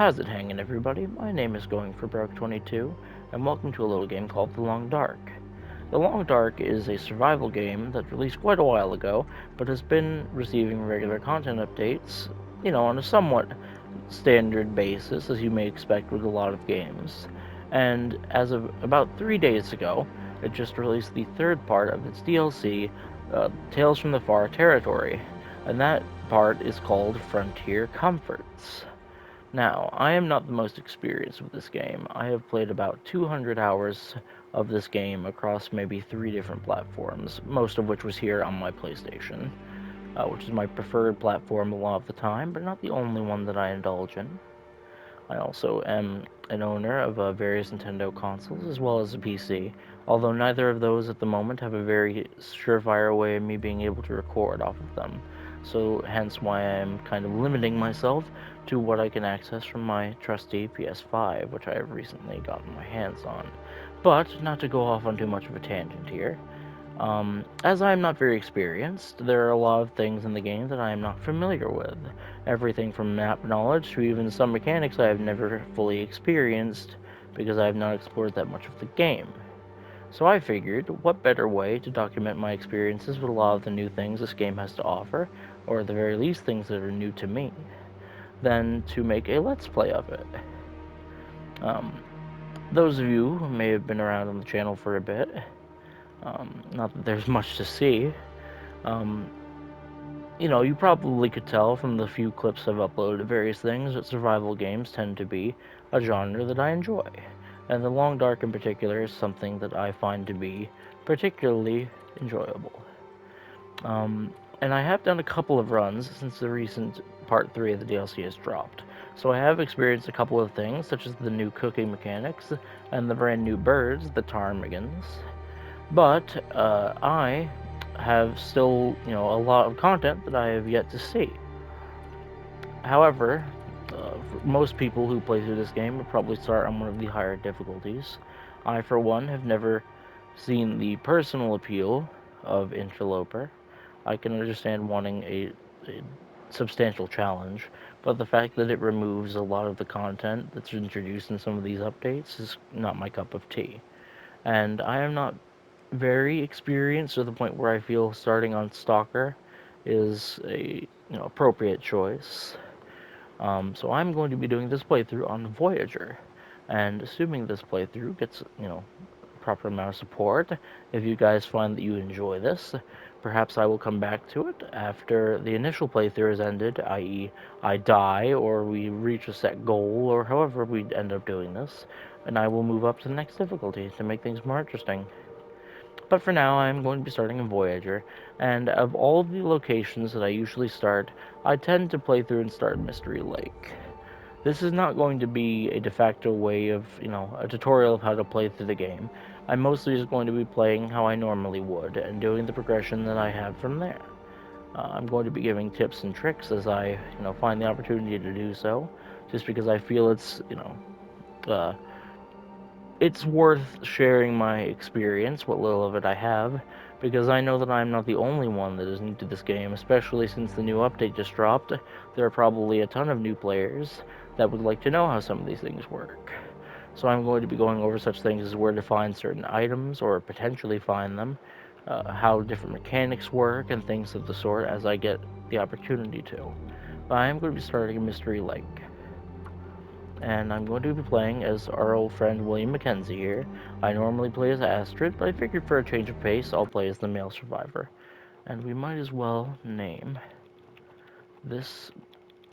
How's it hanging, everybody? My name is Going for Broke 22, and welcome to a little game called The Long Dark. The Long Dark is a survival game that released quite a while ago, but has been receiving regular content updates, on a somewhat standard basis, as you may expect with a lot of games. And as of about 3 days ago, it just released the third part of its DLC, Tales from the Far Territory, and that part is called Frontier Comforts. Now, I am not the most experienced with this game. I have played about 200 hours of this game across maybe 3 different platforms, most of which was here on my PlayStation, which is my preferred platform a lot of the time, but not the only one that I indulge in. I also am an owner of various Nintendo consoles as well as a PC, although neither of those at the moment have a very surefire way of me being able to record off of them. So hence why I'm kind of limiting myself to what I can access from my trusty PS5, which I have recently gotten my hands on. But not to go off on too much of a tangent here. As I am not very experienced, there are a lot of things in the game that I am not familiar with. Everything from map knowledge to even some mechanics I have never fully experienced because I have not explored that much of the game. So I figured, what better way to document my experiences with a lot of the new things this game has to offer, or at the very least things that are new to me, than to make a Let's Play of it. Um, those of you who may have been around on the channel for a bit, not that there's much to see, um, you probably could tell from the few clips I've uploaded of various things that survival games tend to be a genre that I enjoy. And The Long Dark in particular is something that I find to be particularly enjoyable. And I have done a couple of runs since the recent Part 3 of the DLC has dropped. So I have experienced a couple of things, such as the new cooking mechanics and the brand new birds, the ptarmigans. But I have still, a lot of content that I have yet to see. However, most people who play through this game would probably start on one of the higher difficulties. I, for one, have never seen the personal appeal of Interloper. I can understand wanting a substantial challenge, but the fact that it removes a lot of the content that's introduced in some of these updates is not my cup of tea. And I am not very experienced to the point where I feel starting on Stalker is a appropriate choice. So I'm going to be doing this playthrough on Voyager, and assuming this playthrough gets proper amount of support, if you guys find that you enjoy this, perhaps I will come back to it after the initial playthrough is ended, i.e., I die or we reach a set goal or however we end up doing this, and I will move up to the next difficulty to make things more interesting. But for now, I'm going to be starting in Voyager, and of all the locations that I usually start, I tend to play through and start Mystery Lake. This is not going to be a de facto way of, a tutorial of how to play through the game. I'm mostly just going to be playing how I normally would, and doing the progression that I have from there. I'm going to be giving tips and tricks as I, find the opportunity to do so, just because I feel uh, it's worth sharing my experience, what little of it I have, because I know that I'm not the only one that is new to this game, especially since the new update just dropped. There are probably a ton of new players that would like to know how some of these things work. So I'm going to be going over such things as where to find certain items, or potentially find them, how different mechanics work, and things of the sort as I get the opportunity to. But I am going to be starting a Mystery Lake, and I'm going to be playing as our old friend William Mackenzie here. I normally play as Astrid, but I figured for a change of pace, I'll play as the male survivor. And we might as well name this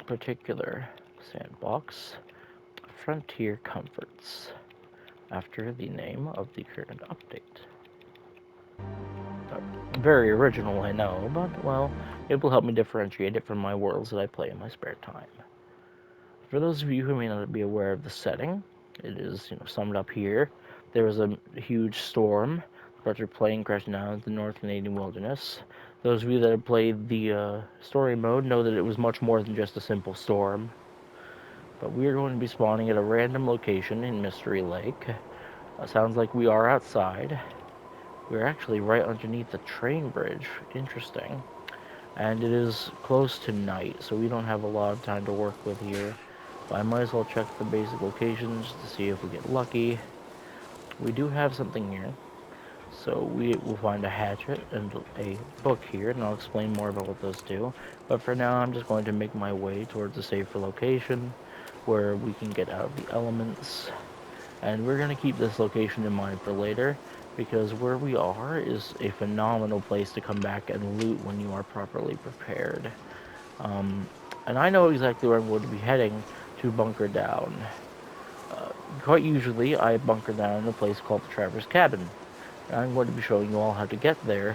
particular sandbox Frontier Comforts, after the name of the current update. Very original, I know, but, well, it will help me differentiate it from my worlds that I play in my spare time. For those of you who may not be aware of the setting, it is summed up here. There was a huge storm that are playing crashing down in the North Canadian wilderness. Those of you that have played the story mode know that it was much more than just a simple storm. But we are going to be spawning at a random location in Mystery Lake. Sounds like we are outside. We're actually right underneath the train bridge. Interesting. And it is close to night, so we don't have a lot of time to work with here. But I might as well check the basic locations to see if we get lucky. We do have something here. So we will find a hatchet and a book here, and I'll explain more about what those do. But for now, I'm just going to make my way towards a safer location where we can get out of the elements. And we're going to keep this location in mind for later, because where we are is a phenomenal place to come back and loot when you are properly prepared. And I know exactly where I'm going to be heading to bunker down. Quite usually, I bunker down in a place called the Traverse Cabin. And I'm going to be showing you all how to get there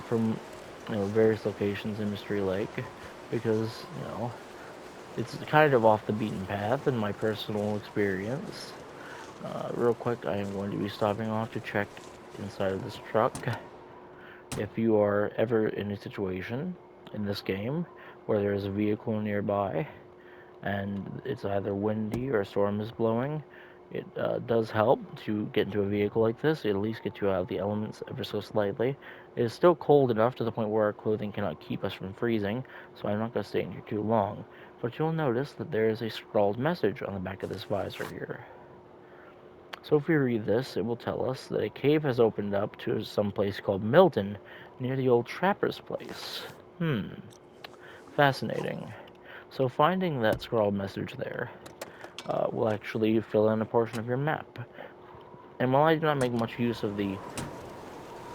from various locations in Mystery Lake, because it's kind of off the beaten path in my personal experience. Real quick, I am going to be stopping off to check inside of this truck. If you are ever in a situation in this game where there is a vehicle nearby and it's either windy or a storm is blowing, it does help to get into a vehicle like this. It at least get you out of the elements ever so slightly. It is still cold enough to the point where our clothing cannot keep us from freezing, so I'm not going to stay in here too long. But you'll notice that there is a scrawled message on the back of this visor here. So if we read this, it will tell us that a cave has opened up to some place called Milton, near the old trapper's place. Fascinating. So finding that scrawled message there will actually fill in a portion of your map. And while I do not make much use of the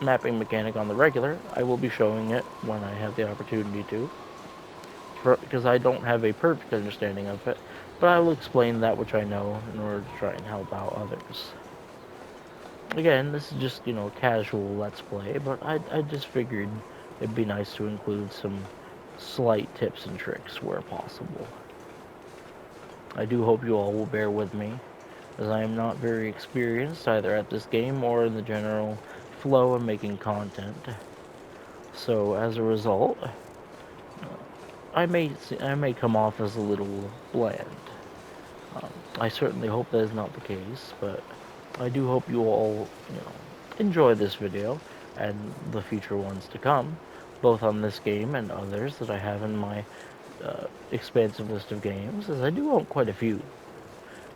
mapping mechanic on the regular, I will be showing it when I have the opportunity to, because I don't have a perfect understanding of it, but I will explain that which I know in order to try and help out others. Again, this is just, casual Let's Play, but I just figured it'd be nice to include some slight tips and tricks where possible. I do hope you all will bear with me, as I am not very experienced either at this game or in the general flow of making content. So as a result, I may come off as a little bland. I certainly hope that is not the case, but I do hope you all, enjoy this video and the future ones to come, both on this game and others that I have in my expansive list of games, as I do own quite a few,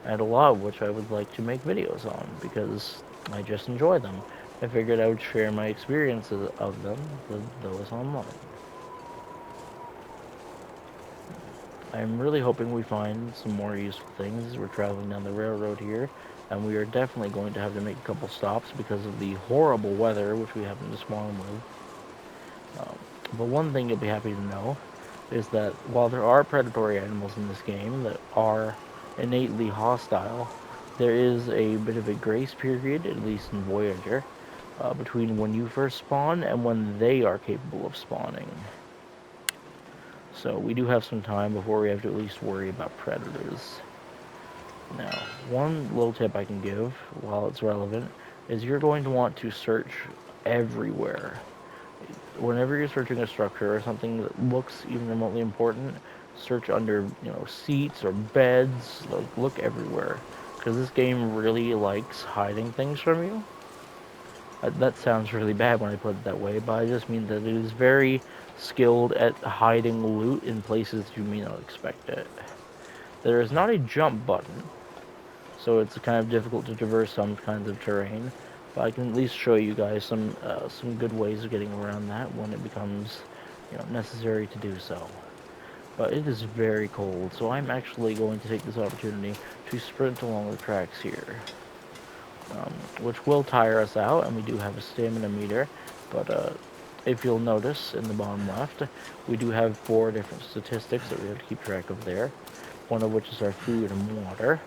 and a lot of which I would like to make videos on, because I just enjoy them. I figured I would share my experiences of them with those online. I'm really hoping we find some more useful things as we're traveling down the railroad here, and we are definitely going to have to make a couple stops because of the horrible weather which we happen to spawn with. But one thing you'll be happy to know is that while there are predatory animals in this game that are innately hostile, there is a bit of a grace period, at least in Voyager, between when you first spawn and when they are capable of spawning. So we do have some time before we have to at least worry about predators. Now, one little tip I can give, while it's relevant, is you're going to want to search everywhere. Whenever you're searching a structure or something that looks even remotely important, search under, seats or beds. Look everywhere, because this game really likes hiding things from you. That sounds really bad when I put it that way, but I just mean that it is very skilled at hiding loot in places you may not expect it. There is not a jump button, so it's kind of difficult to traverse some kinds of terrain, but I can at least show you guys some good ways of getting around that when it becomes necessary to do so. But it is very cold, so I'm actually going to take this opportunity to sprint along the tracks here. Which will tire us out, and we do have a stamina meter, but if you'll notice in the bottom left, we do have 4 different statistics that we have to keep track of there, one of which is our food and water,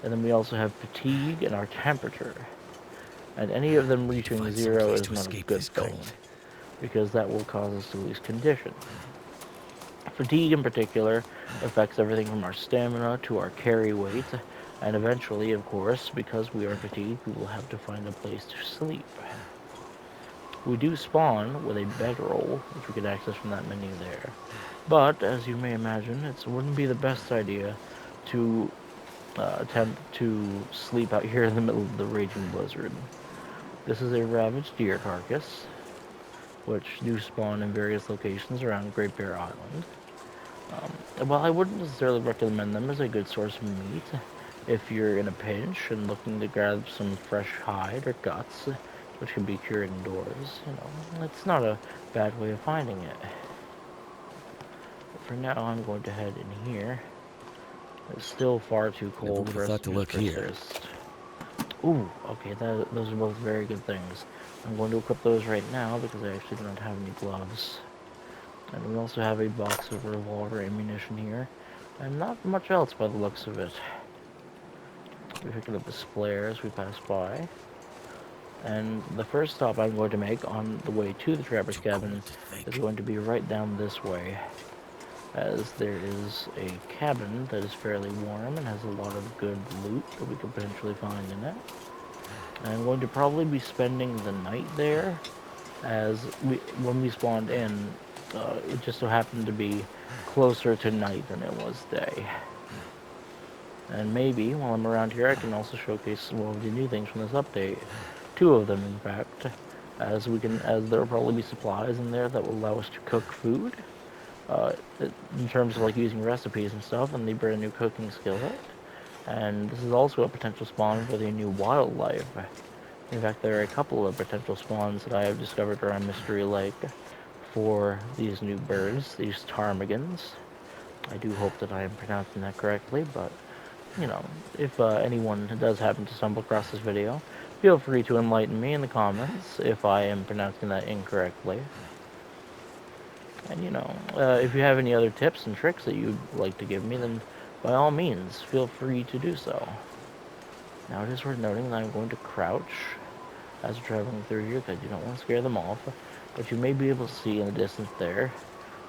and then we also have fatigue and our temperature, and any of them reaching 0 is not a good thing, because that will cause us to lose condition. Fatigue in particular affects everything from our stamina to our carry weight, and eventually, of course, because we are fatigued, we will have to find a place to sleep. We do spawn with a bedroll, which we could access from that menu there. But, as you may imagine, it wouldn't be the best idea to attempt to sleep out here in the middle of the raging blizzard. This is a ravaged deer carcass, which do spawn in various locations around Great Bear Island. Well, I wouldn't necessarily recommend them as a good source of meat if you're in a pinch and looking to grab some fresh hide or guts, which can be cured indoors. You know, it's not a bad way of finding it. But for now, I'm going to head in here. It's still far too Never cold would for have us thought to to just look here. persist. Ooh, okay, those are both very good things. I'm going to equip those right now because I actually don't have any gloves. And we also have a box of revolver ammunition here. And not much else by the looks of it. We're picking up the flare as we pass by. And the first stop I'm going to make on the way to the trapper's Too cabin cold to is think. going to be right down this way. As there is a cabin that is fairly warm and has a lot of good loot that we could potentially find in it. And I'm going to probably be spending the night there, as when we spawned in, it just so happened to be closer to night than it was day. And maybe while I'm around here, I can also showcase some of the new things from this update. Two of them, in fact, as there will probably be supplies in there that will allow us to cook food. Uh, in terms of like using recipes and stuff, and the brand new cooking skillet. And this is also a potential spawn for the new wildlife. In fact, there are a couple of potential spawns that I have discovered around Mystery Lake for these new birds, these ptarmigans. I do hope that I am pronouncing that correctly, but, you know, if anyone does happen to stumble across this video, feel free to enlighten me in the comments if I am pronouncing that incorrectly. And, you know, if you have any other tips and tricks that you'd like to give me, then by all means, feel free to do so. Now, it is worth noting that I'm going to crouch as we're traveling through here, because I do not want to scare them off. But you may be able to see in the distance there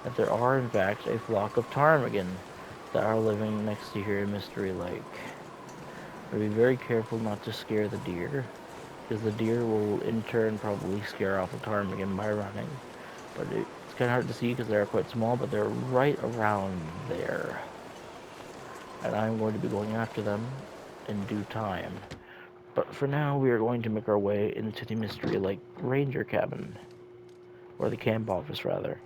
that there are, in fact, a flock of ptarmigan that are living next to here in Mystery Lake. But be very careful not to scare the deer, because the deer will in turn probably scare off a ptarmigan by running. But it's kind of hard to see because they're quite small, but they're right around there. And I'm going to be going after them in due time. But for now, we are going to make our way into the Mystery Lake Ranger cabin. Or the camp office, rather.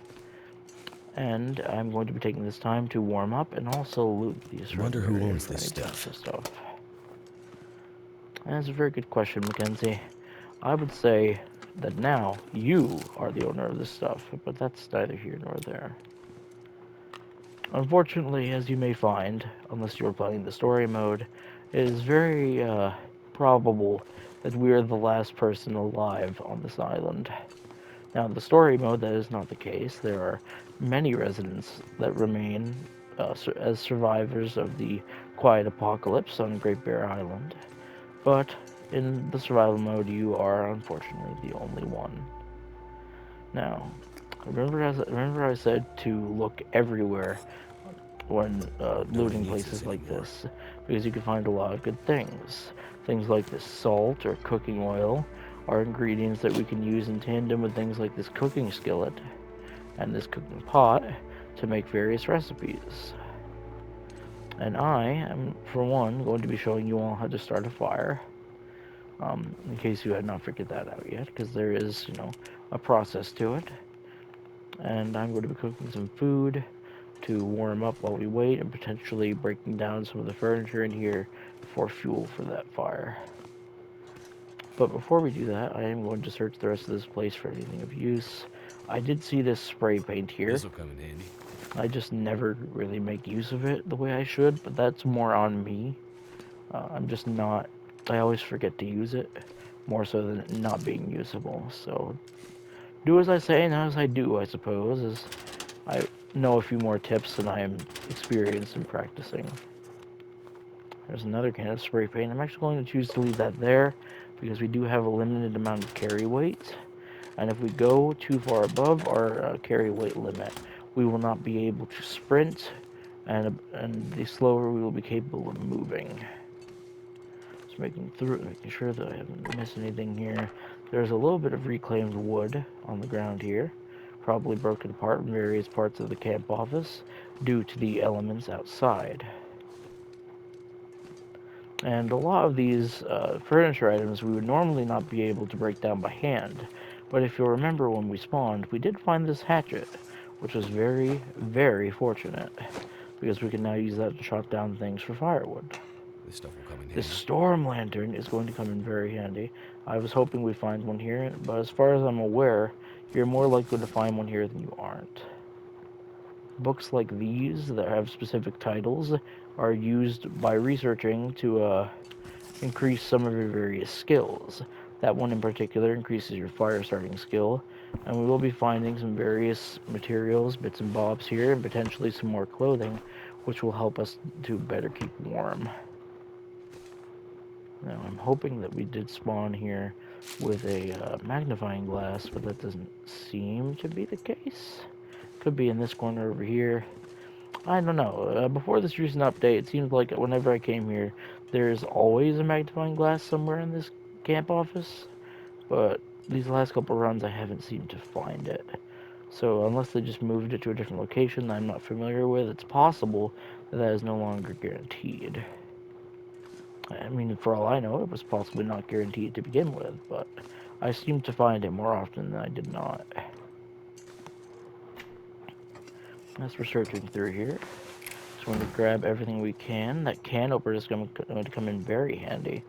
And I'm going to be taking this time to warm up and also loot the I wonder surrounding who area owns for this any stuff. potential stuff. And that's a very good question, Mackenzie. I would say that now you are the owner of this stuff, but that's neither here nor there. Unfortunately, as you may find, unless you're playing the story mode, it is very probable that we are the last person alive on this island. Now, in the story mode, that is not the case. There are many residents that remain as survivors of the quiet apocalypse on Great Bear Island. But in the survival mode, you are unfortunately the only one. Now, remember I said to look everywhere when Nobody looting needs this places like anymore. this, because you can find a lot of good things. Things like this salt or cooking oil are ingredients that we can use in tandem with things like this cooking skillet and this cooking pot to make various recipes. And I am, for one, going to be showing you all how to start a fire, in case you had not figured that out yet, because there is, you know, a process to it. And I'm going to be cooking some food to warm up while we wait, and potentially breaking down some of the furniture in here for fuel for that fire. But before we do that, I am going to search the rest of this place for anything of use. I did see this spray paint here. This'll come in handy. I just never really make use of it the way I should, but that's more on me. I'm just not, I always forget to use it, more so than it not being usable. So, do as I say, not as I do, I suppose, as I know a few more tips than I am experienced in practicing. There's another can of spray paint. I'm actually going to choose to leave that there, because we do have a limited amount of carry weight. And if we go too far above our carry weight limit, we will not be able to sprint, and the slower we will be capable of moving. Just making sure that I haven't missed anything here. There's a little bit of reclaimed wood on the ground here, probably broken apart in various parts of the camp office due to the elements outside. And a lot of these furniture items we would normally not be able to break down by hand. But if you'll remember when we spawned, we did find this hatchet, which was very, very fortunate. because we can now use that to chop down things for firewood. This stuff will come in This handy. storm lantern is going to come in very handy. I was hoping we'd find one here, but as far as I'm aware, you're more likely to find one here than you aren't. Books like these that have specific titles are used by researching to increase some of your various skills. That one in particular increases your fire starting skill, and we will be finding some various materials, bits and bobs here, and potentially some more clothing, which will help us to better keep warm. Now, I'm hoping that we did spawn here with a magnifying glass, but that doesn't seem to be the case. Could be in this corner over here. I don't know. Before this recent update, it seems like whenever I came here, there's always a magnifying glass somewhere in this camp office, but these last couple runs I haven't seemed to find it. So unless they just moved it to a different location that I'm not familiar with, it's possible that that is no longer guaranteed. I mean, for all I know, it was possibly not guaranteed to begin with, but I seem to find it more often than I did not. As we're searching through here, just want to grab everything we can. That can opener is going to come in very handy.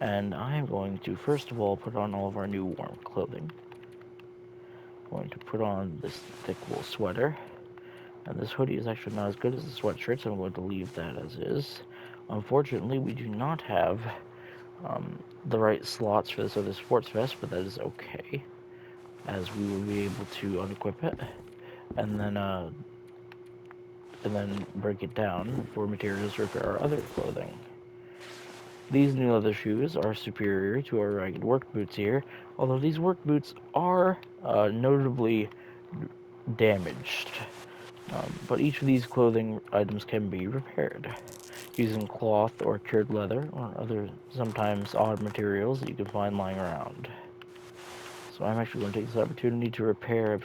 And I'm going to, first of all, put on all of our new warm clothing. I'm going to put on this thick wool sweater. And this hoodie is actually not as good as the sweatshirt, so I'm going to leave that as is. Unfortunately, we do not have the right slots for this other sports vest, but that is okay, as we will be able to unequip it and then break it down for materials to repair our other clothing. These new leather shoes are superior to our ragged work boots here, although these work boots are notably damaged. But each of these clothing items can be repaired using cloth or cured leather or other sometimes odd materials that you can find lying around. So I'm actually going to take this opportunity to repair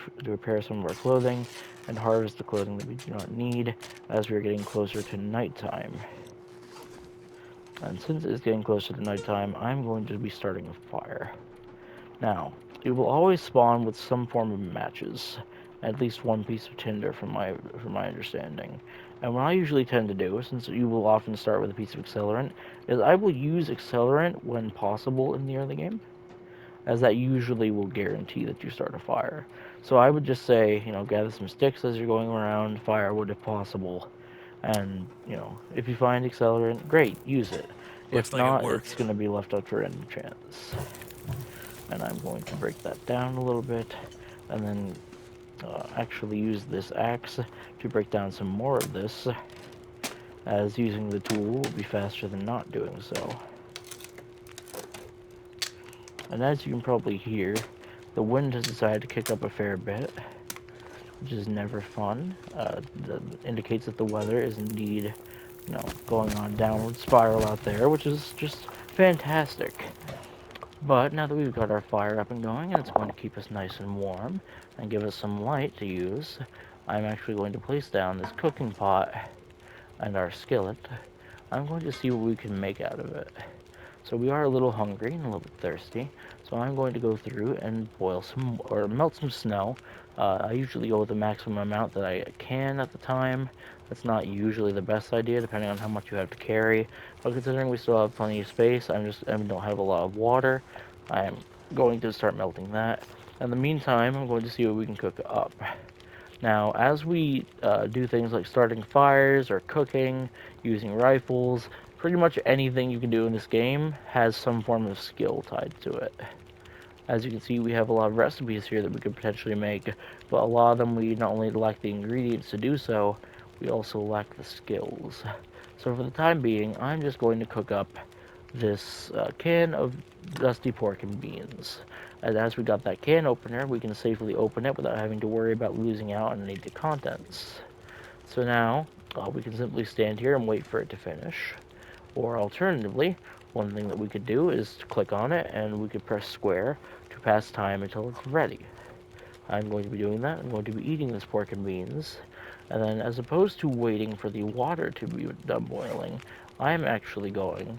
some of our clothing and harvest the clothing that we do not need as we are getting closer to nighttime. And since it's getting closer to nighttime, I'm going to be starting a fire. Now, it will always spawn with some form of matches, at least one piece of tinder from my understanding. And what I usually tend to do, since you will often start with a piece of accelerant, is I will use accelerant when possible in the early game, as that usually will guarantee that you start a fire. So I would just say, gather some sticks as you're going around, firewood if possible, and, if you find accelerant, great, use it. Looks If like it not, it's worked. going to be left up for any chance. And I'm going to break that down a little bit, and then actually use this axe to break down some more of this, as using the tool will be faster than not doing so. And as you can probably hear, the wind has decided to kick up a fair bit, which is never fun. That indicates that the weather is indeed, going on a downward spiral out there, which is just fantastic. But now that we've got our fire up and going, and it's going to keep us nice and warm and give us some light to use, I'm actually going to place down this cooking pot and our skillet. I'm going to see what we can make out of it. So we are a little hungry and a little bit thirsty, so I'm going to go through and boil some, or melt some snow. I usually go with the maximum amount that I can at the time. That's not usually the best idea, depending on how much you have to carry. But considering we still have plenty of space, I don't have a lot of water. I'm going to start melting that. In the meantime, I'm going to see what we can cook up. Now, as we do things like starting fires or cooking, using rifles, pretty much anything you can do in this game has some form of skill tied to it. As you can see, we have a lot of recipes here that we could potentially make, but a lot of them we not only lack the ingredients to do so, we also lack the skills. So for the time being, I'm just going to cook up this can of dusty pork and beans. And as we got that can opener, we can safely open it without having to worry about losing out on any of the contents. So now, we can simply stand here and wait for it to finish. Or alternatively, one thing that we could do is to click on it and we could press square to pass time until it's ready. I'm going to be doing that. I'm going to be eating this pork and beans. And then as opposed to waiting for the water to be done boiling, I'm actually going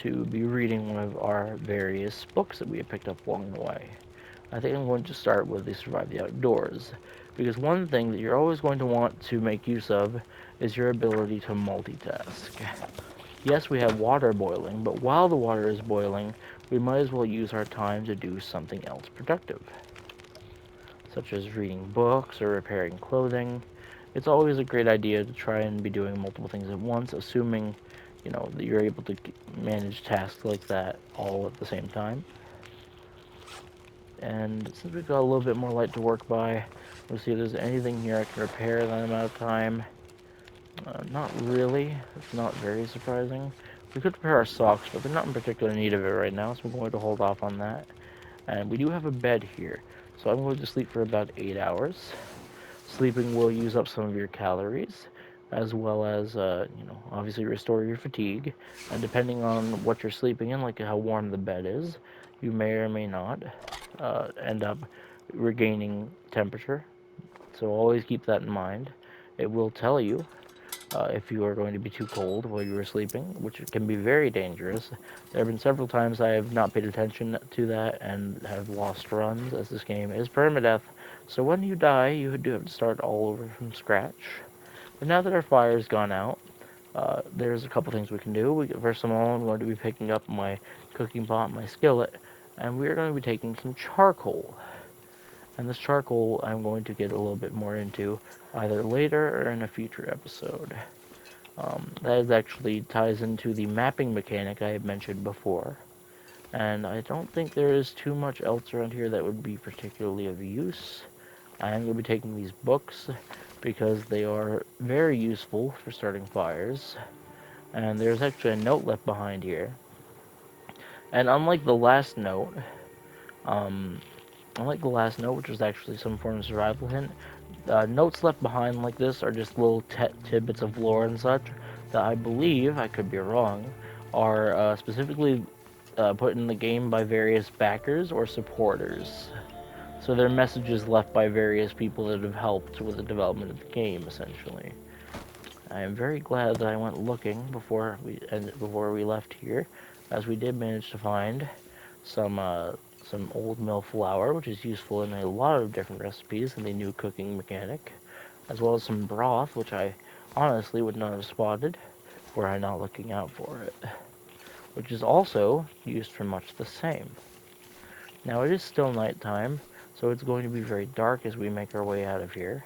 to be reading one of our various books that we have picked up along the way. I think I'm going to start with the Survive the Outdoors, because one thing that you're always going to want to make use of is your ability to multitask. Yes, we have water boiling, but while the water is boiling, we might as well use our time to do something else productive, such as reading books or repairing clothing. It's always a great idea to try and be doing multiple things at once, assuming, that you're able to manage tasks like that all at the same time. And since we've got a little bit more light to work by, we'll see if there's anything here I can repair in that amount of time. Not really. It's not very surprising. We could repair our socks, but they're not in particular need of it right now, so I'm going to hold off on that. And we do have a bed here, so I'm going to sleep for about 8 hours. Sleeping will use up some of your calories, as well as, obviously restore your fatigue. And depending on what you're sleeping in, like how warm the bed is, you may or may not end up regaining temperature. So always keep that in mind. It will tell you if you are going to be too cold while you are sleeping, which can be very dangerous. There have been several times I have not paid attention to that and have lost runs, as this game is permadeath. So when you die, you do have to start all over from scratch. But now that our fire's gone out, there's a couple things we can do. First of all, I'm going to be picking up my cooking pot, my skillet, and we're going to be taking some charcoal. And this charcoal I'm going to get a little bit more into either later or in a future episode. That actually ties into the mapping mechanic I had mentioned before. And I don't think there is too much else around here that would be particularly of use. I am going to be taking these books because they are very useful for starting fires. And there's actually a note left behind here. And unlike the last note, which was actually some form of survival hint, notes left behind like this are just little tidbits of lore and such that I believe, I could be wrong, are specifically put in the game by various backers or supporters. So they're messages left by various people that have helped with the development of the game, essentially. I am very glad that I went looking before we left here, as we did manage to find some old mill flour, which is useful in a lot of different recipes in the new cooking mechanic, as well as some broth, which I honestly would not have spotted were I not looking out for it, which is also used for much the same. Now it is still nighttime, so it's going to be very dark as we make our way out of here.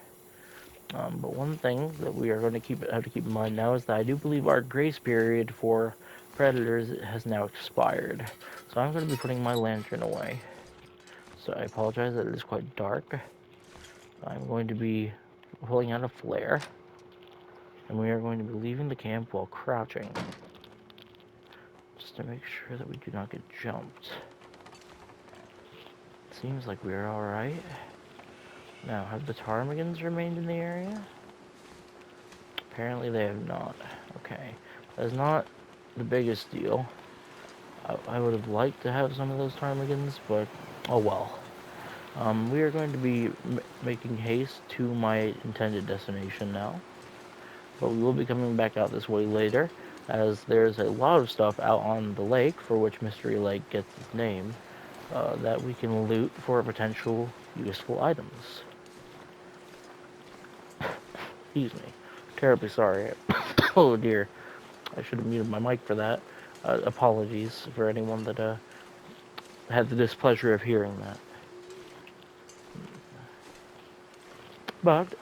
But one thing that we are going to have to keep in mind now is that I do believe our grace period for predators has now expired. So I'm going to be putting my lantern away. So I apologize that it is quite dark. I'm going to be pulling out a flare. And we are going to be leaving the camp while crouching. Just to make sure that we do not get jumped. Seems like we are alright. Now, have the ptarmigans remained in the area? Apparently they have not. Okay. That is not the biggest deal. I would have liked to have some of those ptarmigans, but oh well. We are going to be making haste to my intended destination now. But we will be coming back out this way later, as there's a lot of stuff out on the lake, for which Mystery Lake gets its name, that we can loot for potential useful items. Excuse me. Terribly sorry. Oh dear. I should have muted my mic for that. Apologies for anyone that had the displeasure of hearing that. But,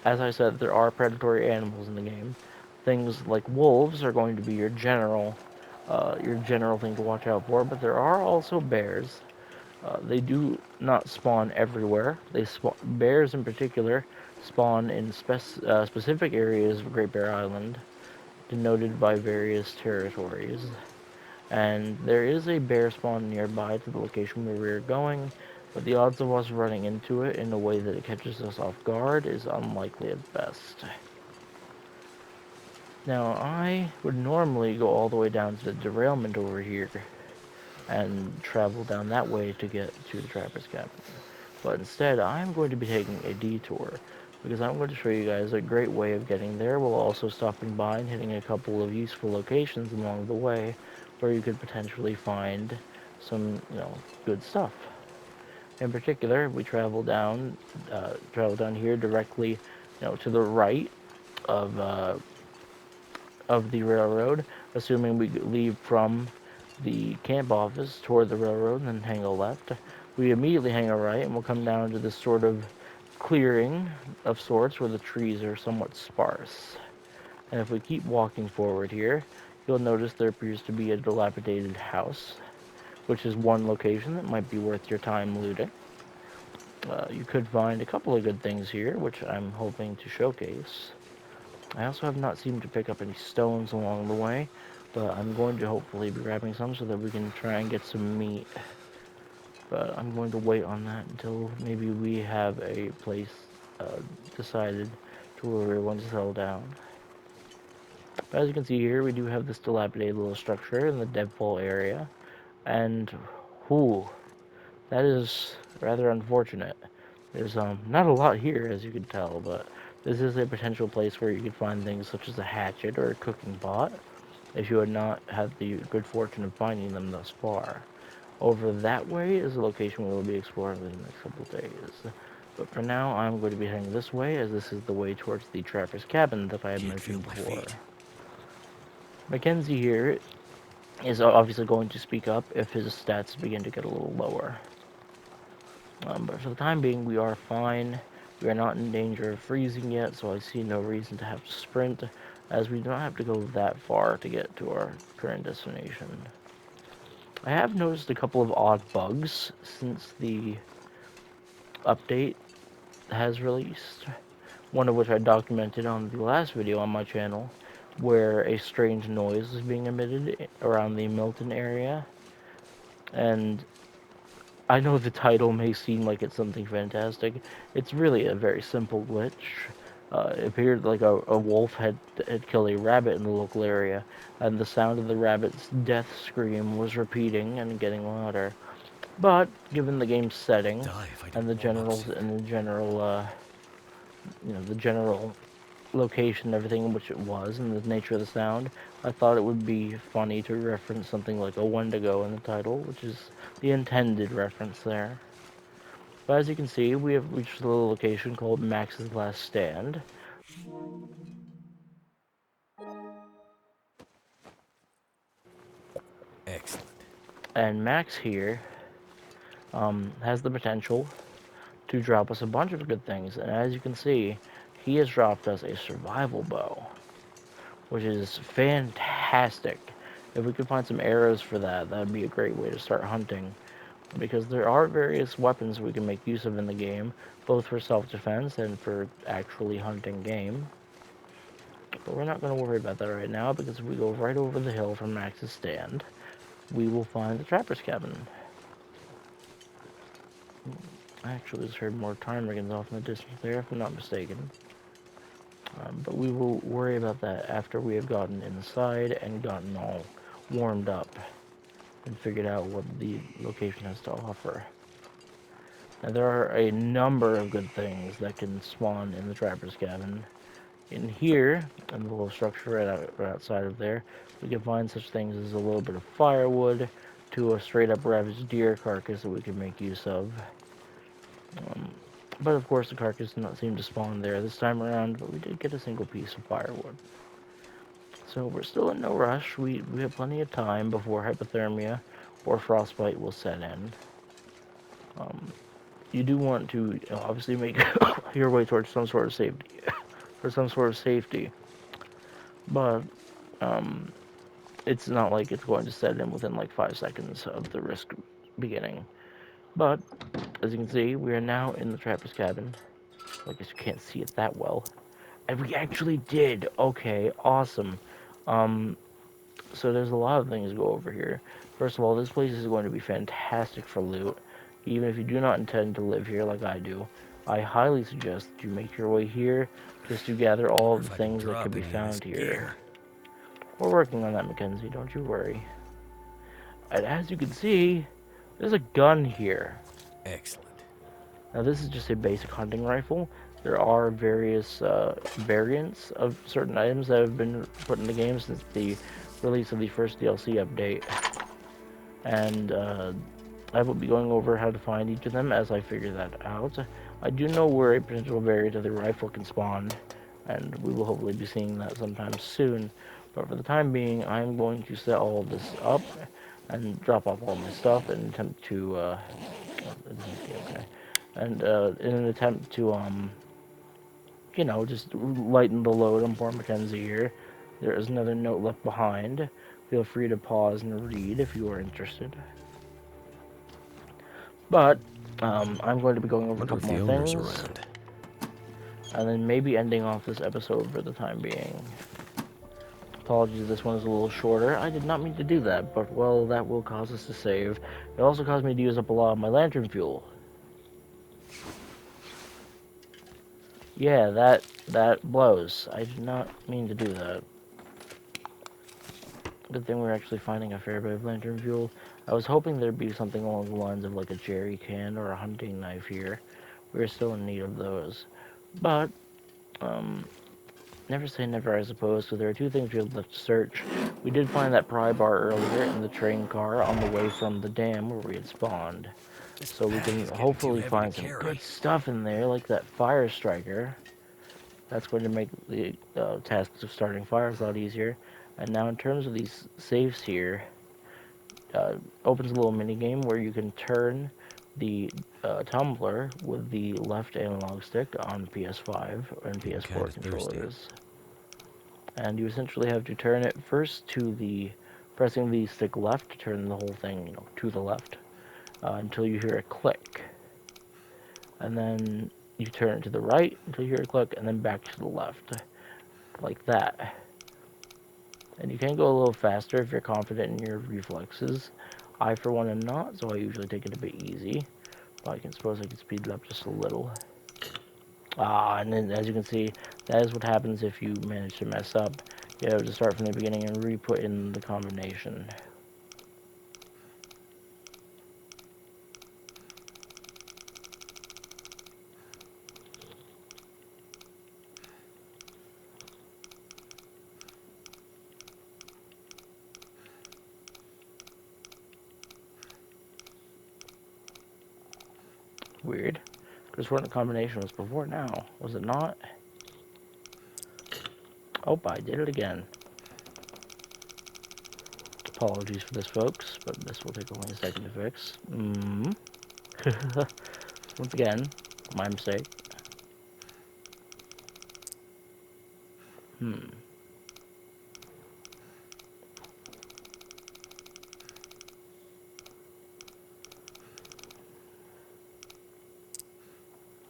as I said, there are predatory animals in the game. Things like wolves are going to be your general thing to watch out for, but there are also bears. They do not spawn everywhere. Bears in particular spawn in specific areas of Great Bear Island, denoted by various territories. And there is a bear spawn nearby to the location where we are going, but the odds of us running into it in a way that it catches us off guard is unlikely at best. Now, I would normally go all the way down to the derailment over here and travel down that way to get to the Trapper's Cabin. But instead, I'm going to be taking a detour, because I'm going to show you guys a great way of getting there, while also stopping by and hitting a couple of useful locations along the way, where you could potentially find some, good stuff. In particular, we travel down here directly, to the right of uh, of the railroad, assuming we leave from the camp office toward the railroad and then hang a left. We immediately hang a right and we'll come down to this sort of clearing of sorts where the trees are somewhat sparse. And if we keep walking forward here, you'll notice there appears to be a dilapidated house, which is one location that might be worth your time looting. You could find a couple of good things here, which I'm hoping to showcase. I also have not seemed to pick up any stones along the way, but I'm going to hopefully be grabbing some so that we can try and get some meat. But I'm going to wait on that until maybe we have a place decided to where we're going to settle down. But as you can see here, we do have this dilapidated little structure in the deadfall area, and whoo, that is rather unfortunate. There's not a lot here, as you can tell, but this is a potential place where you could find things such as a hatchet or a cooking pot, if you had not had the good fortune of finding them thus far. Over that way is a location we will be exploring in the next couple of days. But for now, I'm going to be heading this way, as this is the way towards the Trapper's Cabin that I had mentioned before. Mackenzie here is obviously going to speak up if his stats begin to get a little lower. But for the time being, we are fine. We are not in danger of freezing yet, so I see no reason to have to sprint, as we don't have to go that far to get to our current destination. I have noticed a couple of odd bugs since the update has released, one of which I documented on the last video on my channel, where a strange noise is being emitted around the Milton area. And I know the title may seem like it's something fantastic. It's really a very simple glitch. It appeared like a wolf had killed a rabbit in the local area, and the sound of the rabbit's death scream was repeating and getting louder. But given the game's setting and the general location and everything in which it was and the nature of the sound, I thought it would be funny to reference something like a Wendigo in the title, which is the intended reference there. But as you can see, we have reached a little location called Max's Last Stand. Excellent. And Max here has the potential to drop us a bunch of good things. And as you can see, he has dropped us a survival bow, which is fantastic. If we could find some arrows for that, that would be a great way to start hunting. Because there are various weapons we can make use of in the game, both for self-defense and for actually hunting game. But we're not going to worry about that right now, because if we go right over the hill from Max's stand, we will find the Trapper's Cabin. I actually just heard more ptarmigans off in the distance there, if I'm not mistaken. But we will worry about that after we have gotten inside and gotten all warmed up and figured out what the location has to offer. Now, there are a number of good things that can spawn in the Trapper's Cabin. In here, in the little structure right outside of there, we can find such things as a little bit of firewood to a straight up ravaged deer carcass that we can make use of. But of course the carcass did not seem to spawn there this time around, but we did get a single piece of firewood. So we're still in no rush. We have plenty of time before hypothermia or frostbite will set in. You do want to obviously make your way towards some sort of safety. But it's not like it's going to set in within like 5 seconds of the risk beginning. But as you can see, we are now in the Trapper's Cabin. I guess you can't see it that well. And we actually did. Okay, awesome. So there's a lot of things to go over here. First of all, this place is going to be fantastic for loot. Even if you do not intend to live here like I do, I highly suggest that you make your way here just to gather all of the things that could be found here. We're working on that, Mackenzie, don't you worry. And as you can see, there's a gun here. Excellent. Now this is just a basic hunting rifle. There are various variants of certain items that have been put in the game since the release of the first DLC update. And I will be going over how to find each of them as I figure that out. I do know where a potential variant of the rifle can spawn, and we will hopefully be seeing that sometime soon. But for the time being, I'm going to set all of this up and drop off all my stuff and attempt to, okay. And in an attempt to, just lighten the load on poor Mackenzie here. There is another note left behind. Feel free to pause and read if you are interested. But I'm going to be going over a couple more things, and then maybe ending off this episode for the time being. Apologies, this one is a little shorter. I did not mean to do that, but well, that will cause us to save. It also caused me to use up a lot of my lantern fuel. Yeah, that blows. I did not mean to do that. Good thing we're actually finding a fair bit of lantern fuel. I was hoping there'd be something along the lines of like a jerry can or a hunting knife here. We're still in need of those. But, never say never, I suppose, so there are two things we have left to search. We did find that pry bar earlier in the train car on the way from the dam where we had spawned. So we can hopefully find some good stuff in there, like that fire striker. That's going to make the tasks of starting fires a lot easier. And now in terms of these safes here, opens a little mini game where you can turn the tumbler with the left analog stick on PS5 and PS4 controllers. And you essentially have to turn it first to the, pressing the stick left to turn the whole thing, to the left, until you hear a click. And then you turn it to the right until you hear a click, and then back to the left, like that. And you can go a little faster if you're confident in your reflexes. I, for one, am not, so I usually take it a bit easy. But I suppose I can speed it up just a little. And then, as you can see, that is what happens if you manage to mess up. You have to start from the beginning and re-put in the combination. Weird. Because where the combination was before now, was it not? Oh, I did it again. Apologies for this, folks, but this will take only a second to fix. Once again, my mistake.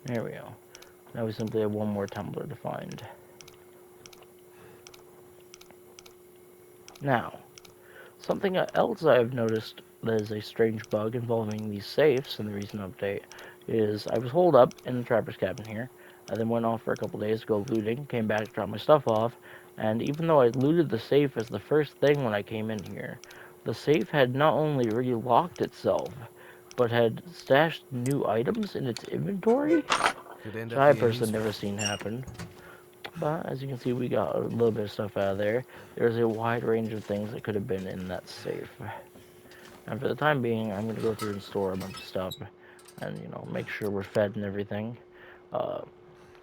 There we go. Now we simply have one more tumbler to find. Now, something else I've noticed that is a strange bug involving these safes in the recent update is I was holed up in the trapper's cabin here. I then went off for a couple days to go looting, came back to drop my stuff off, and even though I looted the safe as the first thing when I came in here, the safe had not only relocked itself, but had stashed new items in its inventory, which I personally never seen happen. But as you can see, we got a little bit of stuff out of there. There's a wide range of things that could have been in that safe. And for the time being, I'm going to go through and store a bunch of stuff and, make sure we're fed and everything.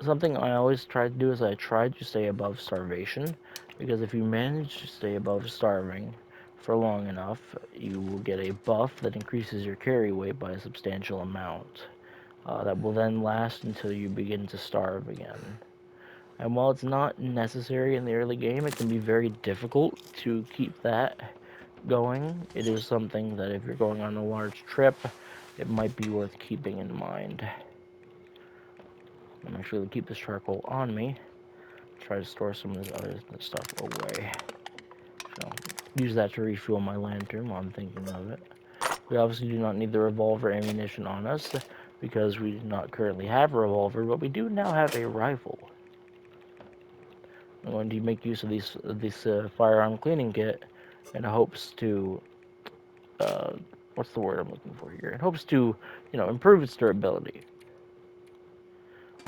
Something I always try to do is I try to stay above starvation, because if you manage to stay above starving for long enough, you will get a buff that increases your carry weight by a substantial amount. That will then last until you begin to starve again. And while it's not necessary in the early game, it can be very difficult to keep that going. It is something that if you're going on a large trip, it might be worth keeping in mind. I'm actually going to keep this charcoal on me. Try to store some of this other stuff away. So, use that to refuel my lantern while I'm thinking of it. We obviously do not need the revolver ammunition on us, because we do not currently have a revolver, but we do now have a rifle. I'm going to make use of this firearm cleaning kit in hopes to, what's the word I'm looking for here? In hopes to, improve its durability.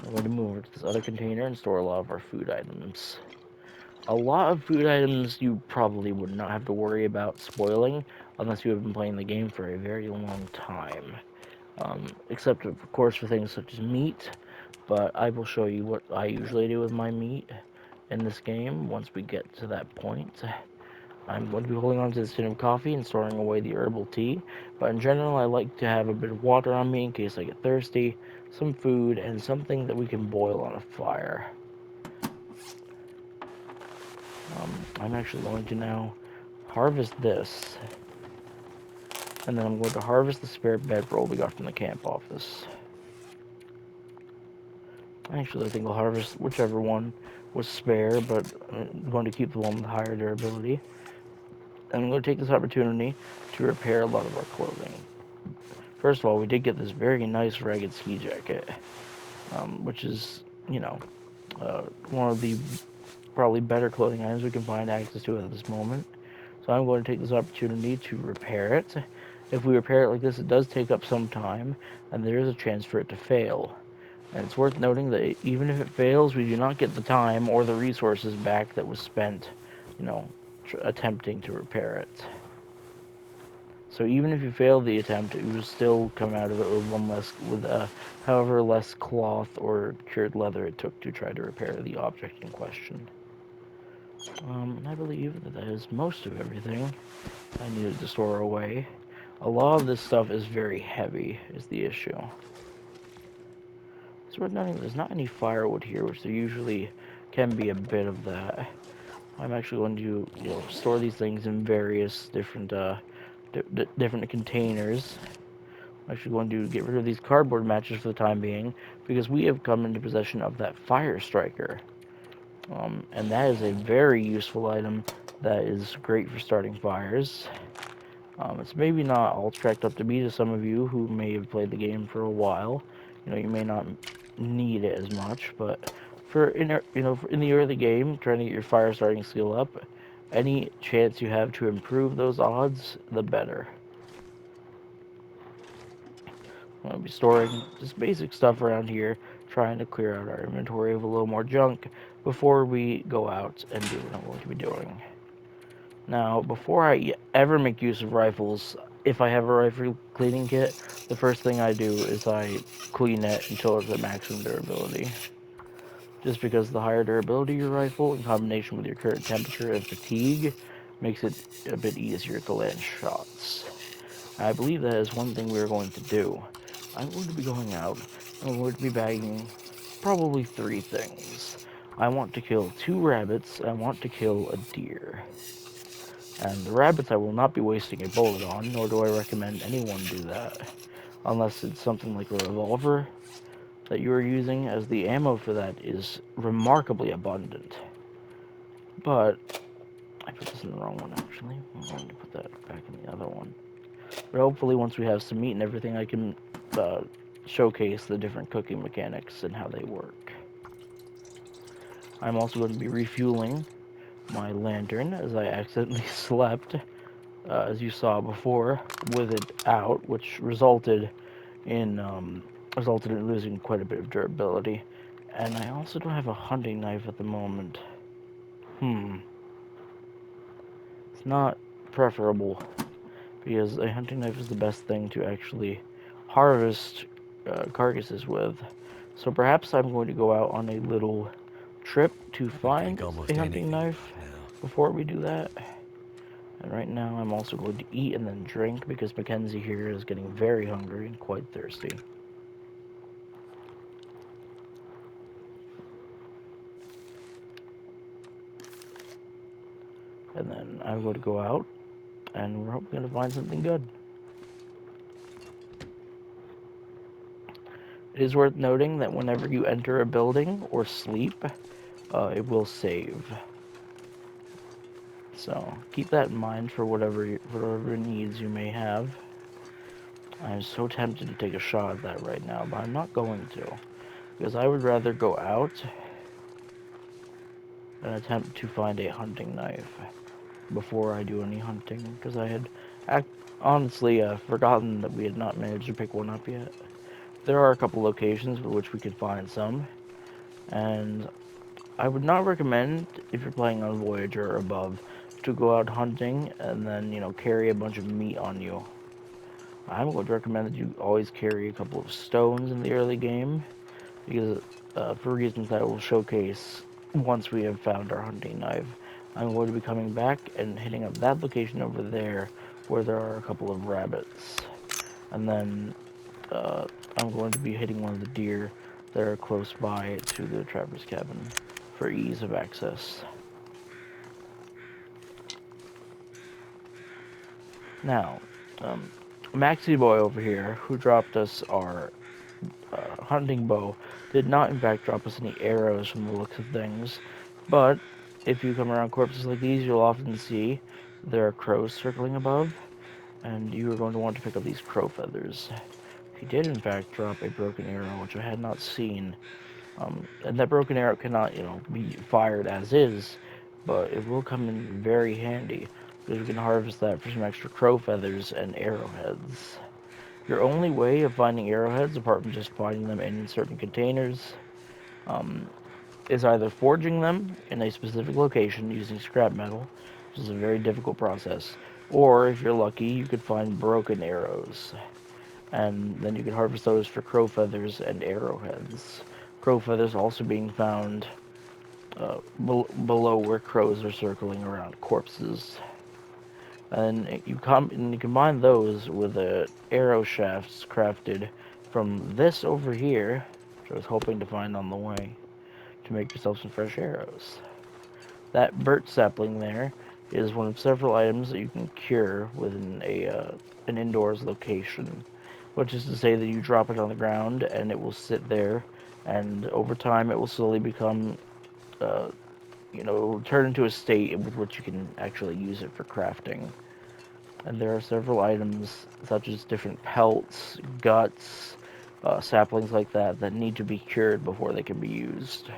I'm going to move over to this other container and store a lot of our food items. A lot of food items you probably would not have to worry about spoiling unless you have been playing the game for a very long time. Except, of course, for things such as meat, but I will show you what I usually do with my meat in this game once we get to that point. I'm going to be holding on to this tin of coffee and storing away the herbal tea, but in general I like to have a bit of water on me in case I get thirsty, some food, and something that we can boil on a fire. I'm actually going to now harvest this, and then I'm going to harvest the spare bedroll we got from the camp office. Actually, I think I'll harvest whichever one was spare, but I'm going to keep the one with higher durability. And I'm going to take this opportunity to repair a lot of our clothing. First of all, we did get this very nice ragged ski jacket, which is, you know, one of the probably better clothing items we can find access to at this moment. So I'm going to take this opportunity to repair it. If we repair it like this, it does take up some time, and there is a chance for it to fail. And it's worth noting that even if it fails, we do not get the time or the resources back that was spent, you know, attempting to repair it. So even if you fail the attempt, you will still come out of it with one less, with however less cloth or cured leather it took to try to repair the object in question. And I believe that is most of everything I needed to store away. A lot of this stuff is very heavy, is the issue. It's worth noting there's not any firewood here, which there usually can be a bit of that. I'm actually going to, store these things in various different, different containers. I'm actually going to get rid of these cardboard matches for the time being, because we have come into possession of that fire striker. And that is a very useful item that is great for starting fires. It's maybe not all cracked up to be to some of you who may have played the game for a while. You may not need it as much, but in the early game, trying to get your fire starting skill up, any chance you have to improve those odds, the better. I'll be storing just basic stuff around here, trying to clear out our inventory of a little more junk before we go out and do what I'm going to be doing. Now, before I ever make use of rifles, if I have a rifle cleaning kit, the first thing I do is I clean it until it's at maximum durability. Just because the higher durability of your rifle, in combination with your current temperature and fatigue, makes it a bit easier to land shots. I believe that is one thing we're going to do. I'm going to be going out, and I'm going to be bagging probably 3 things. I want to kill 2 rabbits, and I want to kill a deer. And the rabbits I will not be wasting a bullet on, nor do I recommend anyone do that. Unless it's something like a revolver that you are using, as the ammo for that is remarkably abundant. But, I put this in the wrong one actually. I'm going to put that back in the other one. But hopefully once we have some meat and everything, I can showcase the different cooking mechanics and how they work. I'm also going to be refueling my lantern, as I accidentally slept, as you saw before, with it out, which resulted in losing quite a bit of durability. And I also don't have a hunting knife at the moment. It's not preferable, because a hunting knife is the best thing to actually harvest carcasses with. So perhaps I'm going to go out on a little trip to find a hunting knife before we do that. And right now I'm also going to eat and then drink, because Mackenzie here is getting very hungry and quite thirsty. And then I'm going to go out, and we're hoping to find something good. It is worth noting that whenever you enter a building or sleep, it will save. So keep that in mind for whatever needs you may have. I'm so tempted to take a shot at that right now, but I'm not going to, because I would rather go out and attempt to find a hunting knife before I do any hunting, because I had honestly forgotten that we had not managed to pick one up yet. There are a couple locations for which we could find some, and I would not recommend, if you're playing on Voyager or above, to go out hunting and then, carry a bunch of meat on you. I would recommend that you always carry a couple of stones in the early game, because for reasons that will showcase once we have found our hunting knife. I'm going to be coming back and hitting up that location over there where there are a couple of rabbits. And then I'm going to be hitting one of the deer that are close by to the trapper's cabin for ease of access. Now, Maxi Boy over here, who dropped us our hunting bow, did not in fact drop us any arrows from the looks of things, but if you come around corpses like these, you'll often see there are crows circling above, and you are going to want to pick up these crow feathers. He did in fact drop a broken arrow, which I had not seen, and that broken arrow cannot, be fired as is, but it will come in very handy, because we can harvest that for some extra crow feathers and arrowheads. Your only way of finding arrowheads, apart from just finding them in certain containers, um, is either forging them in a specific location using scrap metal, which is a very difficult process, or if you're lucky, you could find broken arrows, and then you can harvest those for crow feathers and arrowheads. Crow feathers also being found below where crows are circling around corpses. And you combine those with the arrow shafts crafted from this over here, which I was hoping to find on the way, to make yourself some fresh arrows. That birch sapling there is one of several items that you can cure within an indoors location, which is to say that you drop it on the ground and it will sit there, and over time it will slowly become, it will turn into a state with which you can actually use it for crafting. And there are several items, such as different pelts, guts, saplings like that, that need to be cured before they can be used.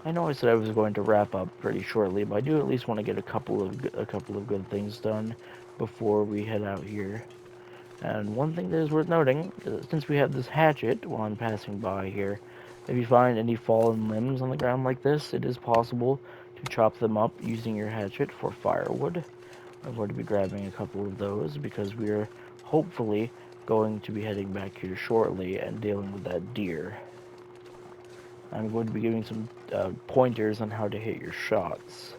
I know I said I was going to wrap up pretty shortly, but I do at least want to get a couple of good things done before we head out here. And one thing that is worth noting, since we have this hatchet while I'm passing by here, if you find any fallen limbs on the ground like this, it is possible to chop them up using your hatchet for firewood. I'm going to be grabbing a couple of those because we are hopefully going to be heading back here shortly and dealing with that deer. I'm going to be giving some pointers on how to hit your shots.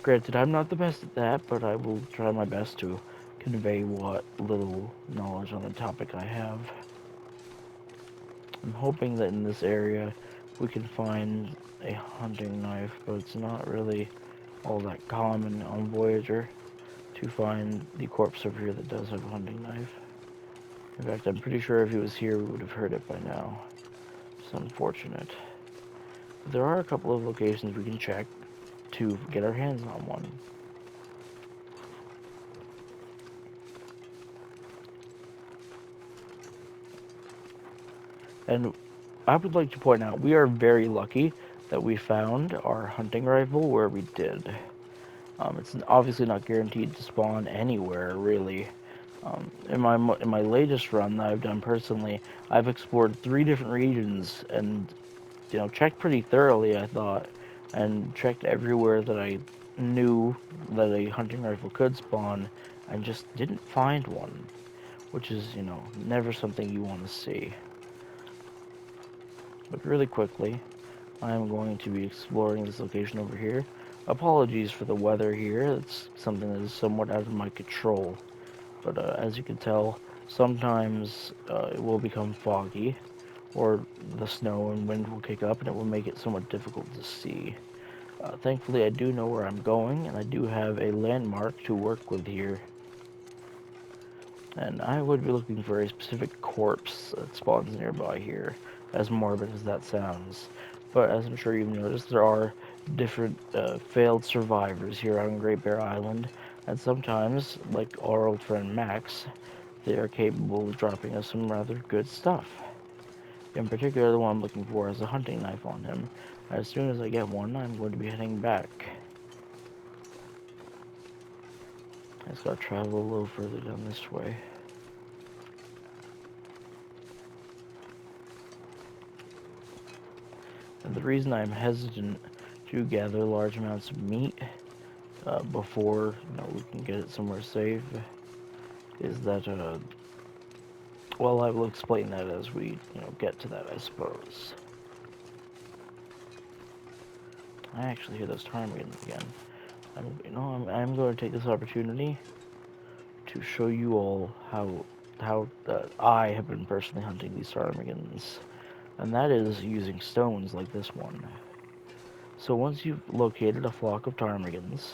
Granted, I'm not the best at that, but I will try my best to convey what little knowledge on the topic I have. I'm hoping that in this area we can find a hunting knife, but it's not really all that common on Voyager to find the corpse over here that does have a hunting knife. In fact, I'm pretty sure if he was here we would have heard it by now. It's unfortunate. There are a couple of locations we can check to get our hands on one. And I would like to point out, we are very lucky that we found our hunting rifle where we did. It's obviously not guaranteed to spawn anywhere, really. In my latest run that I've done personally, I've explored 3 different regions and checked pretty thoroughly, I thought, and checked everywhere that I knew that a hunting rifle could spawn, and just didn't find one, which is, never something you want to see. But really quickly, I am going to be exploring this location over here. Apologies for the weather here, it's something that is somewhat out of my control, but as you can tell, sometimes it will become foggy, or the snow and wind will kick up and it will make it somewhat difficult to see. Thankfully I do know where I'm going, and I do have a landmark to work with here. And I would be looking for a specific corpse that spawns nearby here, as morbid as that sounds. But as I'm sure you've noticed, there are different failed survivors here on Great Bear Island, and sometimes, like our old friend Max, they are capable of dropping us some rather good stuff. In particular, the one I'm looking for is a hunting knife on him. As soon as I get one, I'm going to be heading back. I just gotta travel a little further down this way. And the reason I'm hesitant to gather large amounts of meat before we can get it somewhere safe is that well, I will explain that as we get to that, I suppose. I actually hear those ptarmigans again. I'm going to take this opportunity to show you all how I have been personally hunting these ptarmigans, and that is using stones like this one. So once you've located a flock of ptarmigans,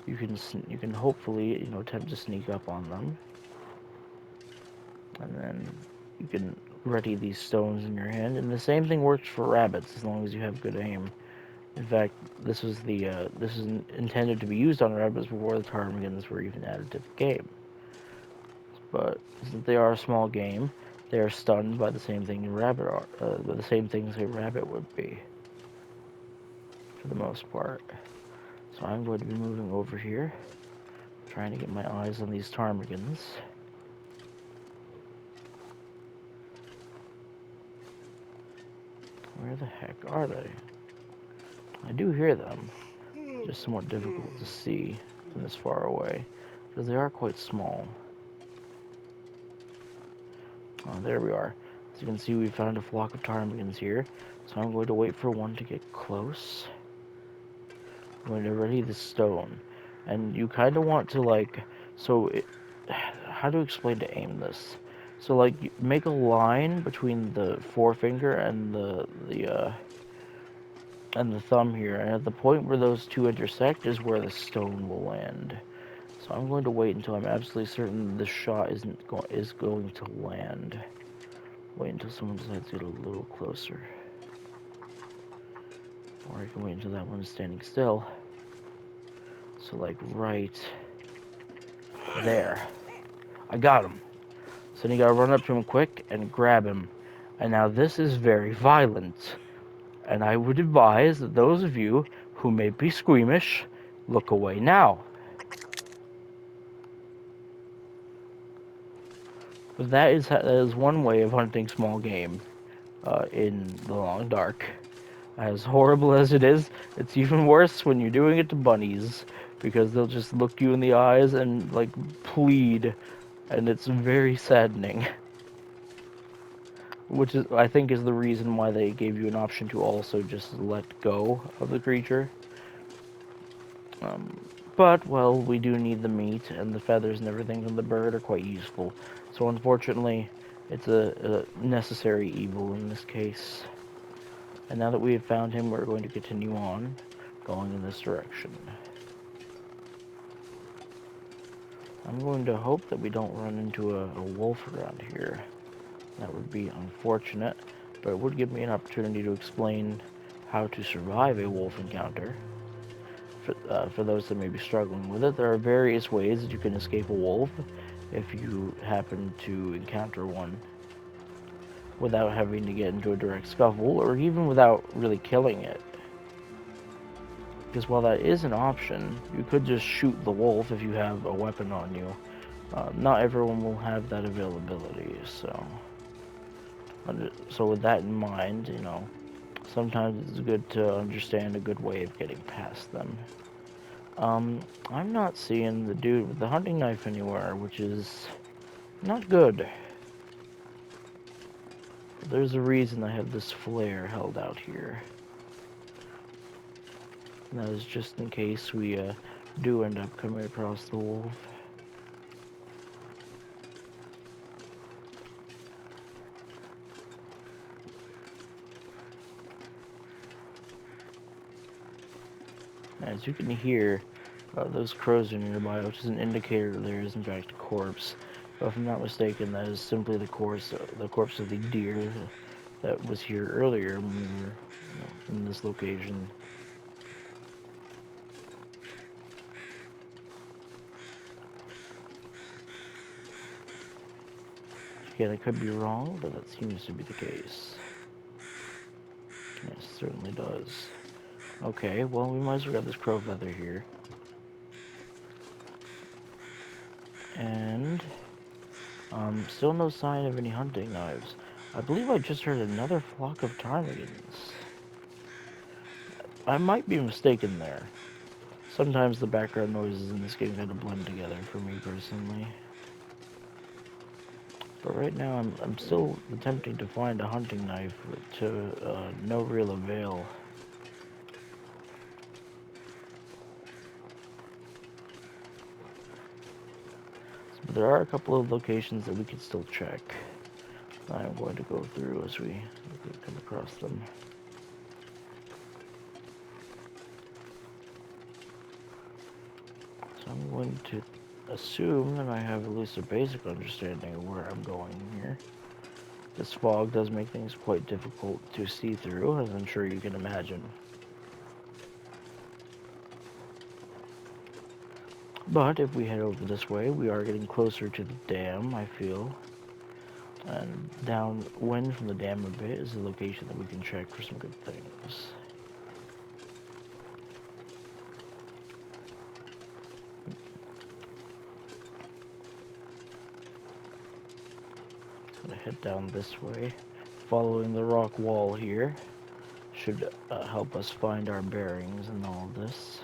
you can hopefully attempt to sneak up on them, and then you can ready these stones in your hand. And the same thing works for rabbits as long as you have good aim. In fact, this is intended to be used on rabbits before the ptarmigans were even added to the game. But since they are a small game, they are stunned by the same thing by the same things a rabbit would be, for the most part. So I'm going to be moving over here, trying to get my eyes on these ptarmigans. Where the heck are they? I do hear them, just somewhat difficult to see from this far away, because they are quite small. Oh, there we are. As you can see, we found a flock of ptarmigans here, so I'm going to wait for one to get close. I'm going to ready the stone, and you kind of want to how to explain to aim this? So you make a line between the forefinger and the thumb here, and at the point where those two intersect is where the stone will land. So I'm going to wait until I'm absolutely certain the shot is going to land. Wait until someone decides to get a little closer. Or I can wait until that one's standing still. So right there. I got him. So then you gotta run up to him quick and grab him. And now this is very violent. And I would advise that those of you who may be squeamish, look away now. But that is one way of hunting small game in the long dark. As horrible as it is, it's even worse when you're doing it to bunnies, because they'll just look you in the eyes and plead, and it's very saddening. Which I think is the reason why they gave you an option to also just let go of the creature. But, well, we do need the meat, and the feathers and everything from the bird are quite useful. So unfortunately, it's a necessary evil in this case. And now that we have found him, we're going to continue on, going in this direction. I'm going to hope that we don't run into a wolf around here. That would be unfortunate, but it would give me an opportunity to explain how to survive a wolf encounter. For those that may be struggling with it, there are various ways that you can escape a wolf if you happen to encounter one without having to get into a direct scuffle, or even without really killing it. Because while that is an option, you could just shoot the wolf if you have a weapon on you. Not everyone will have that availability, so with that in mind, sometimes it's good to understand a good way of getting past them. I'm not seeing the dude with the hunting knife anywhere, which is not good. There's a reason I have this flare held out here. And that is just in case we do end up coming across the wolf. As you can hear, those crows are nearby, which is an indicator that there is in fact a corpse. But if I'm not mistaken, that is simply the corpse of the deer that was here earlier when we were in this location. Again, I could be wrong, but that seems to be the case. Yes, certainly does. Okay, well, we might as well grab this crow feather here. And, still no sign of any hunting knives. I believe I just heard another flock of ptarmigans. I might be mistaken there. Sometimes the background noises in this game kind of blend together for me personally. But right now I'm still attempting to find a hunting knife to no real avail. But there are a couple of locations that we can still check. I'm going to go through as we come across them. So I'm going to assume that I have at least a basic understanding of where I'm going here. This fog does make things quite difficult to see through, as I'm sure you can imagine. But if we head over this way, we are getting closer to the dam, I feel. And downwind from the dam a bit is a location that we can check for some good things. I'm gonna head down this way. Following the rock wall here should help us find our bearings in all of this.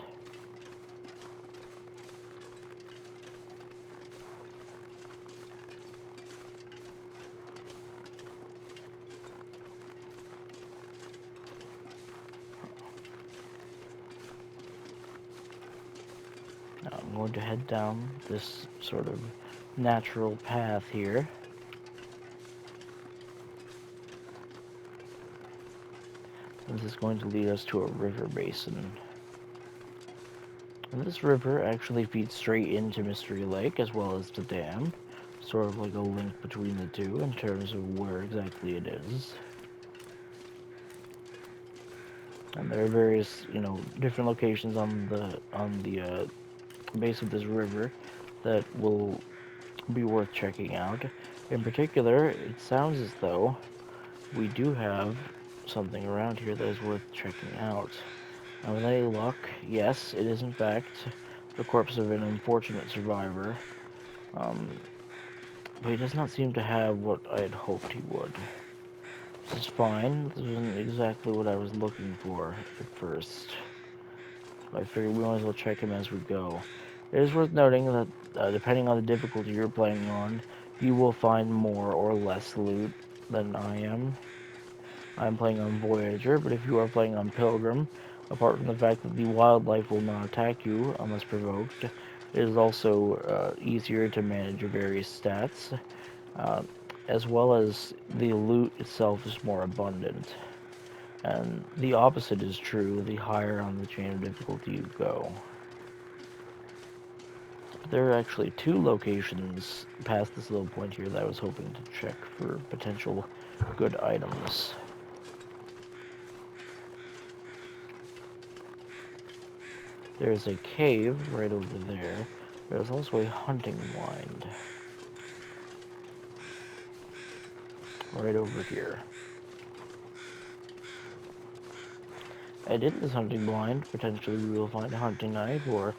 Now I'm going to head down this sort of natural path here. This is going to lead us to a river basin. And this river actually feeds straight into Mystery Lake as well as the dam. Sort of like a link between the two in terms of where exactly it is. And there are various, different locations on the base of this river that will be worth checking out. In particular, it sounds as though we do have something around here that is worth checking out. Now, with any luck, yes, it is in fact the corpse of an unfortunate survivor. But he does not seem to have what I had hoped he would. This is fine. This isn't exactly what I was looking for at first. I figured we might as well check him as we go. It is worth noting that depending on the difficulty you're playing on, you will find more or less loot than I am. I'm playing on Voyager, but if you are playing on Pilgrim, apart from the fact that the wildlife will not attack you unless provoked, it is also easier to manage your various stats, uh, as well as the loot itself is more abundant. And the opposite is true the higher on the chain of difficulty you go. There are actually two locations past this little point here that I was hoping to check for potential good items. There's a cave right over there. There's also a hunting blind right over here. And in this hunting blind, potentially we will find a hunting knife or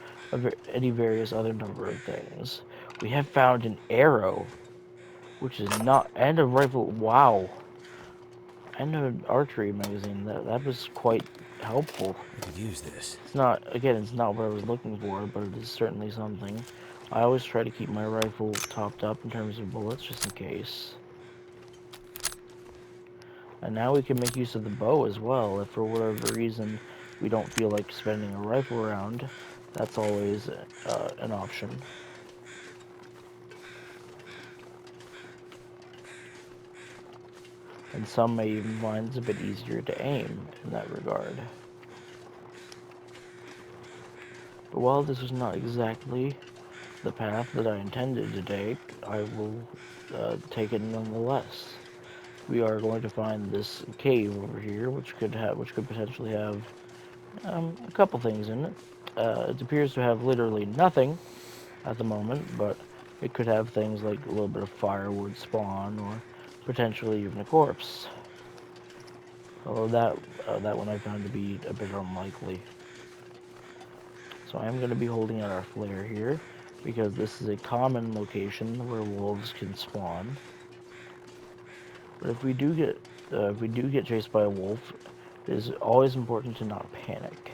any various other number of things. We have found an arrow, which is not, and a rifle. Wow. And an archery magazine. That was quite helpful. I could use this. It's not, again, it's not what I was looking for, but it is certainly something. I always try to keep my rifle topped up in terms of bullets, just in case. And now we can make use of the bow as well. If for whatever reason we don't feel like spending a rifle round, that's always an option. And some may even find it's a bit easier to aim in that regard. But while this was not exactly the path that I intended to take, I will take it nonetheless. We are going to find this cave over here, which could potentially have a couple things in it. It appears to have literally nothing at the moment, but it could have things like a little bit of firewood spawn or potentially even a corpse. Although that one I found to be a bit unlikely. So I am going to be holding out our flare here because this is a common location where wolves can spawn. But if we do get chased by a wolf, It is always important to not panic,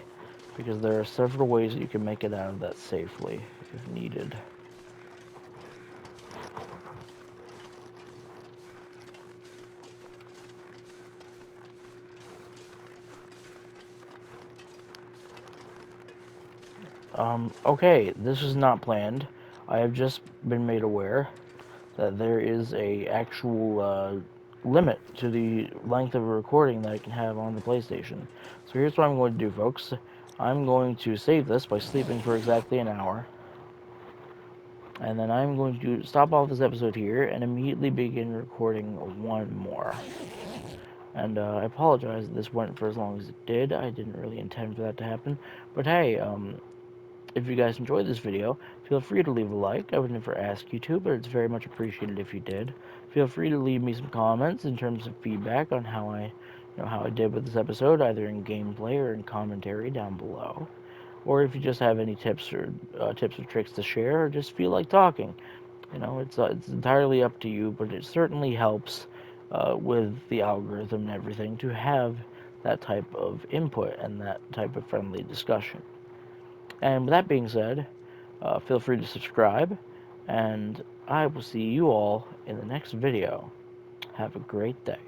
because there are several ways that you can make it out of that safely if needed. Okay, this was not planned. I have just been made aware that there is a actual limit to the length of a recording that I can have on the PlayStation. So here's what I'm going to do, folks. I'm going to save this by sleeping for exactly an hour, and then I'm going to stop off this episode here and immediately begin recording one more. And I apologize that this went for as long as it did. I didn't really intend for that to happen. But hey, if you guys enjoyed this video, feel free to leave a like. I would never ask you to, but it's very much appreciated if you did. Feel free to leave me some comments in terms of feedback on how I did with this episode, either in gameplay or in commentary down below. Or if you just have any tips or tricks to share, or just feel like talking. It's entirely up to you, but it certainly helps with the algorithm and everything to have that type of input and that type of friendly discussion. And with that being said, feel free to subscribe, and I will see you all in the next video. Have a great day.